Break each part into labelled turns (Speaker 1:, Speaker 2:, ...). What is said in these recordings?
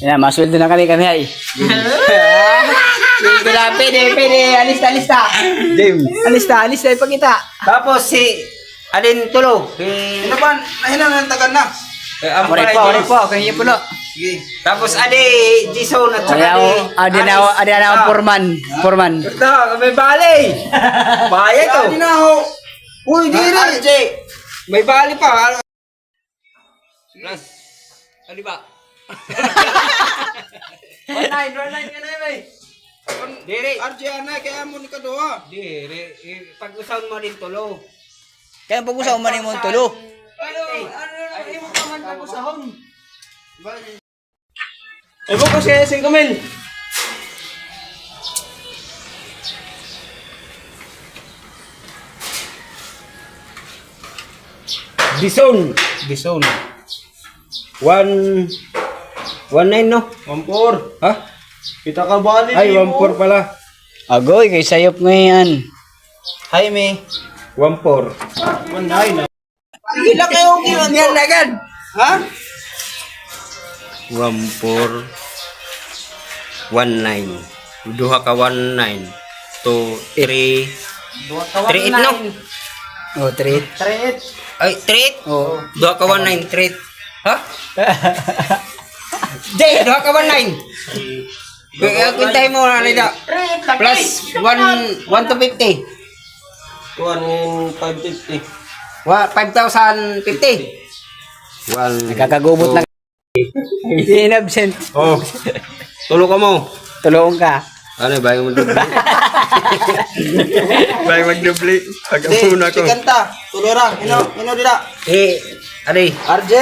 Speaker 1: Yan, masweldo na kami ay. Sweldo na, pwede. Alista.
Speaker 2: James.
Speaker 1: Alista, ipakita.
Speaker 2: Tapos si Alin Tulo.
Speaker 3: Ano ba? Nahinan ng tagan na.
Speaker 1: Oray po, kaya pulo.
Speaker 3: Sige.
Speaker 2: Tapos Ade Jason at saka
Speaker 1: Ada na ang Foreman.
Speaker 2: Ito, may bali. Bayad to.
Speaker 3: Hindi na ako. Uy, di rin.
Speaker 2: RJ. May bali pa. Plus. Ano ba?
Speaker 3: 19 ka na yun,
Speaker 2: Dire.
Speaker 3: RJ, anay, kaya mo ni Kadoha.
Speaker 2: Dire. Pag-usaw mo din tulo.
Speaker 1: Kaya pag-usaw man yung tulo.
Speaker 3: Ano mo ka man pag-usahon?
Speaker 2: Eh, buko siya 5,000. Dison. 119 no?
Speaker 3: 14.
Speaker 2: Ha?
Speaker 3: Kita ka bali.
Speaker 2: Ay, 14 pala.
Speaker 1: Agoy, kay sayop ngayon.
Speaker 3: Jaime.
Speaker 2: 14.
Speaker 3: 19. Ilan kayo giwan yan agad? Ha?
Speaker 2: 14. 19. Duha ka 19. 2, 3. 3, no?
Speaker 1: Oh, treat.
Speaker 2: Ay, 3.
Speaker 1: Oh.
Speaker 2: Duha ka 19, 3. Ha? Di, duha ka 19. Kaya kuntahin mo na nila. Plus 1 to 50.
Speaker 3: 1,550.
Speaker 2: 5,050. 1.
Speaker 1: Nakakagubot na. Hindi inabsent.
Speaker 2: Oh. Tulo ka mo.
Speaker 1: Tulong ka.
Speaker 2: Ano, bayo mo doble. Bayo mag-doble. Pag-apuna ko.
Speaker 3: Si Kanta. Tulira. Ino dira.
Speaker 2: Eh, aray.
Speaker 3: RJ.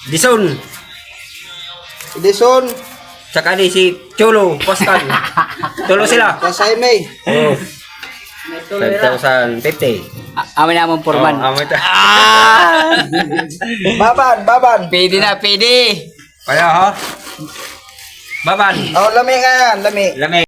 Speaker 2: Dison.
Speaker 3: Edison.
Speaker 2: Tsaka di si Cholo. Postal. Tulo sila.
Speaker 3: Sa Jaime.
Speaker 2: Oh. 5,050.
Speaker 1: Amin naman Foreman.
Speaker 2: Oh, amo ito.
Speaker 3: Baban.
Speaker 1: Pwede na, pwede.
Speaker 2: Kaya ha? Baban.
Speaker 3: Oh, lami nga yan. Lami.
Speaker 2: Lame.